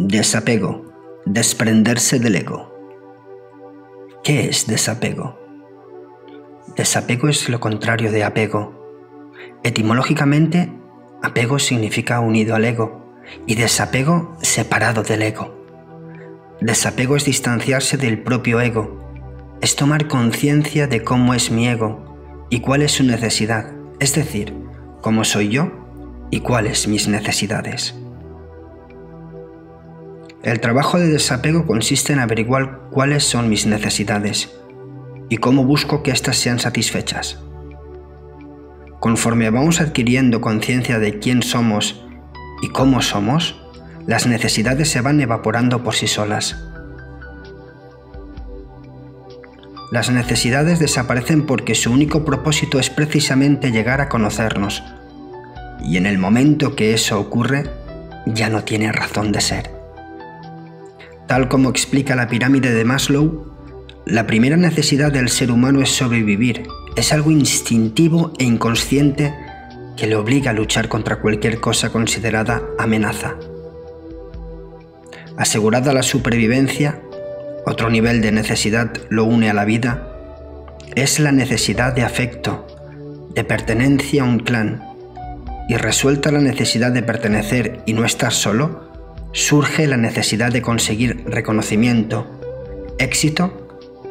Desapego, desprenderse del ego. ¿Qué es desapego? Desapego es lo contrario de apego. Etimológicamente, apego significa unido al ego y desapego separado del ego. Desapego es distanciarse del propio ego, es tomar conciencia de cómo es mi ego y cuál es su necesidad, es decir, cómo soy yo y cuáles mis necesidades. El trabajo de desapego consiste en averiguar cuáles son mis necesidades y cómo busco que éstas sean satisfechas. Conforme vamos adquiriendo conciencia de quién somos y cómo somos, las necesidades se van evaporando por sí solas. Las necesidades desaparecen porque su único propósito es precisamente llegar a conocernos, y en el momento que eso ocurre, ya no tiene razón de ser. Tal como explica la pirámide de Maslow, la primera necesidad del ser humano es sobrevivir, es algo instintivo e inconsciente que le obliga a luchar contra cualquier cosa considerada amenaza. Asegurada la supervivencia, otro nivel de necesidad lo une a la vida, es la necesidad de afecto, de pertenencia a un clan, y resuelta la necesidad de pertenecer y no estar solo, surge la necesidad de conseguir reconocimiento, éxito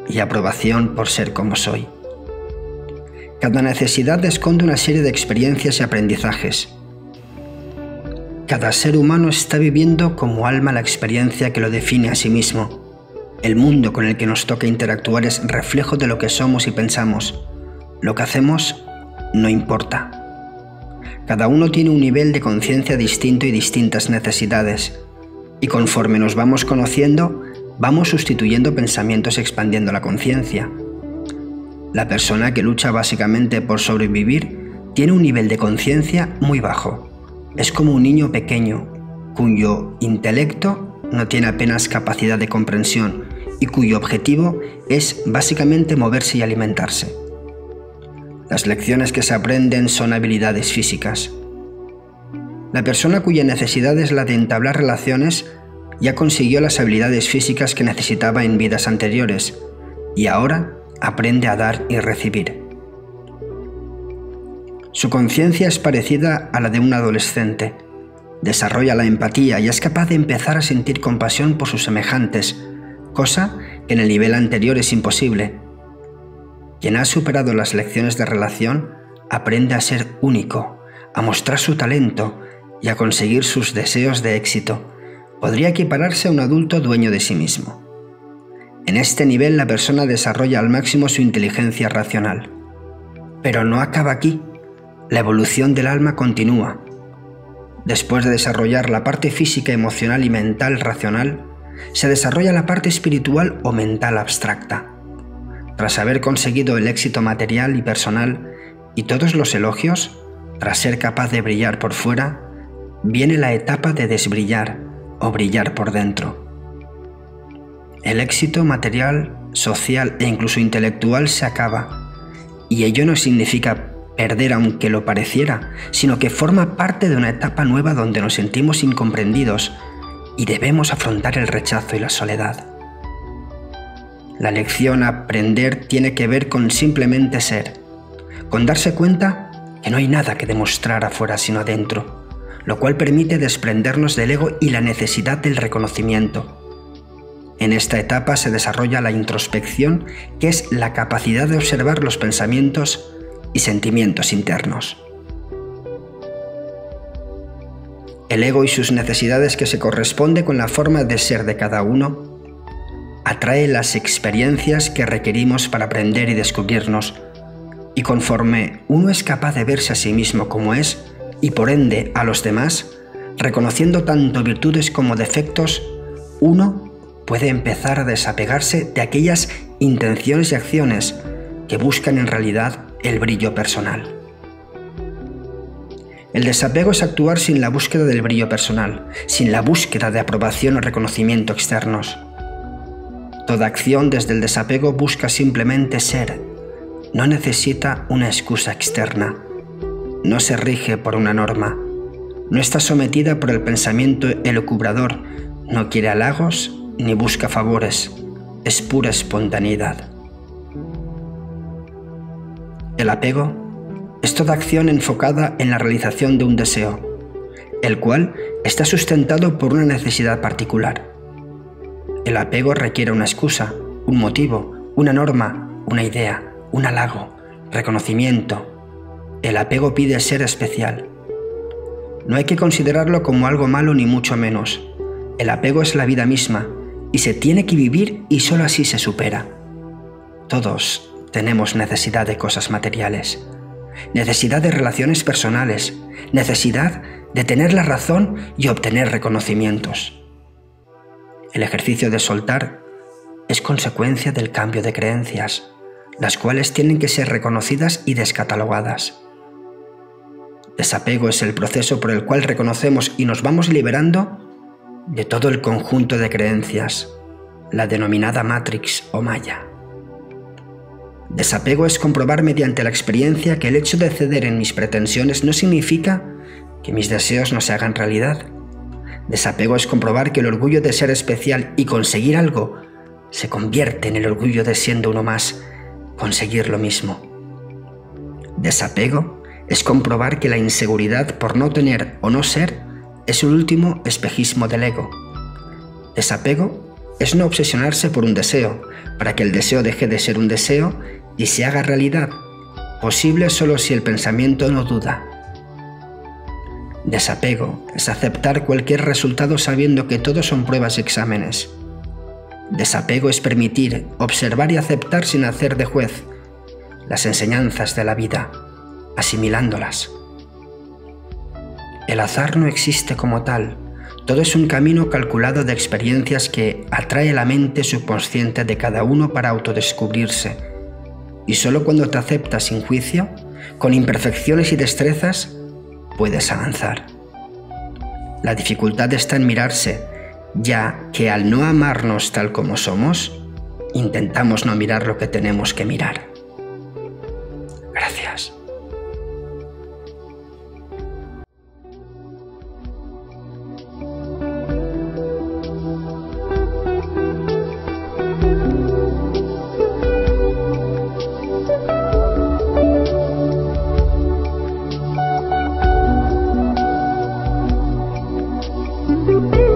y aprobación por ser como soy. Cada necesidad esconde una serie de experiencias y aprendizajes. Cada ser humano está viviendo como alma la experiencia que lo define a sí mismo. El mundo con el que nos toca interactuar es reflejo de lo que somos y pensamos. Lo que hacemos no importa. Cada uno tiene un nivel de conciencia distinto y distintas necesidades. Y conforme nos vamos conociendo, vamos sustituyendo pensamientos expandiendo la conciencia. La persona que lucha básicamente por sobrevivir tiene un nivel de conciencia muy bajo. Es como un niño pequeño, cuyo intelecto no tiene apenas capacidad de comprensión y cuyo objetivo es básicamente moverse y alimentarse. Las lecciones que se aprenden son habilidades físicas. La persona cuya necesidad es la de entablar relaciones ya consiguió las habilidades físicas que necesitaba en vidas anteriores y ahora aprende a dar y recibir. Su conciencia es parecida a la de un adolescente. Desarrolla la empatía y es capaz de empezar a sentir compasión por sus semejantes, cosa que en el nivel anterior es imposible. Quien ha superado las lecciones de relación aprende a ser único, a mostrar su talento y a conseguir sus deseos de éxito. Podría equipararse a un adulto dueño de sí mismo. En este nivel la persona desarrolla al máximo su inteligencia racional. Pero no acaba aquí. La evolución del alma continúa. Después de desarrollar la parte física, emocional y mental racional, se desarrolla la parte espiritual o mental abstracta. Tras haber conseguido el éxito material y personal y todos los elogios, tras ser capaz de brillar por fuera, viene la etapa de desbrillar o brillar por dentro. El éxito material, social e incluso intelectual se acaba, y ello no significa perder aunque lo pareciera, sino que forma parte de una etapa nueva donde nos sentimos incomprendidos y debemos afrontar el rechazo y la soledad. La lección a aprender tiene que ver con simplemente ser, con darse cuenta que no hay nada que demostrar afuera sino adentro, lo cual permite desprendernos del ego y la necesidad del reconocimiento. En esta etapa se desarrolla la introspección, que es la capacidad de observar los pensamientos y sentimientos internos. El ego y sus necesidades, que se corresponde con la forma de ser de cada uno, atrae las experiencias que requerimos para aprender y descubrirnos, y conforme uno es capaz de verse a sí mismo como es, y por ende a los demás, reconociendo tanto virtudes como defectos, uno puede empezar a desapegarse de aquellas intenciones y acciones que buscan en realidad el brillo personal. El desapego es actuar sin la búsqueda del brillo personal, sin la búsqueda de aprobación o reconocimiento externos. Toda acción desde el desapego busca simplemente ser, no necesita una excusa externa, no se rige por una norma, no está sometida por el pensamiento elucubrador, No quiere halagos ni busca favores, es pura espontaneidad. El apego es toda acción enfocada en la realización de un deseo, el cual está sustentado por una necesidad particular. El apego requiere una excusa, un motivo, una norma, una idea, un halago, reconocimiento. El apego pide ser especial. No hay que considerarlo como algo malo ni mucho menos. El apego es la vida misma y se tiene que vivir y solo así se supera. Todos tenemos necesidad de cosas materiales, necesidad de relaciones personales, necesidad de tener la razón y obtener reconocimientos. El ejercicio de soltar es consecuencia del cambio de creencias, las cuales tienen que ser reconocidas y descatalogadas. Desapego es el proceso por el cual reconocemos y nos vamos liberando de todo el conjunto de creencias, la denominada Matrix o Maya. Desapego es comprobar mediante la experiencia que el hecho de ceder en mis pretensiones no significa que mis deseos no se hagan realidad. Desapego es comprobar que el orgullo de ser especial y conseguir algo se convierte en el orgullo de, siendo uno más, conseguir lo mismo. Desapego es comprobar que la inseguridad por no tener o no ser es el último espejismo del ego. Desapego es no obsesionarse por un deseo, para que el deseo deje de ser un deseo y se haga realidad, posible solo si el pensamiento no duda. Desapego es aceptar cualquier resultado sabiendo que todo son pruebas y exámenes. Desapego es permitir, observar y aceptar sin hacer de juez las enseñanzas de la vida, asimilándolas. El azar no existe como tal, todo es un camino calculado de experiencias que atrae la mente subconsciente de cada uno para autodescubrirse, y solo cuando te aceptas sin juicio, con imperfecciones y destrezas, puedes avanzar. La dificultad está en mirarse, ya que al no amarnos tal como somos, intentamos no mirar lo que tenemos que mirar. Gracias. Thank you.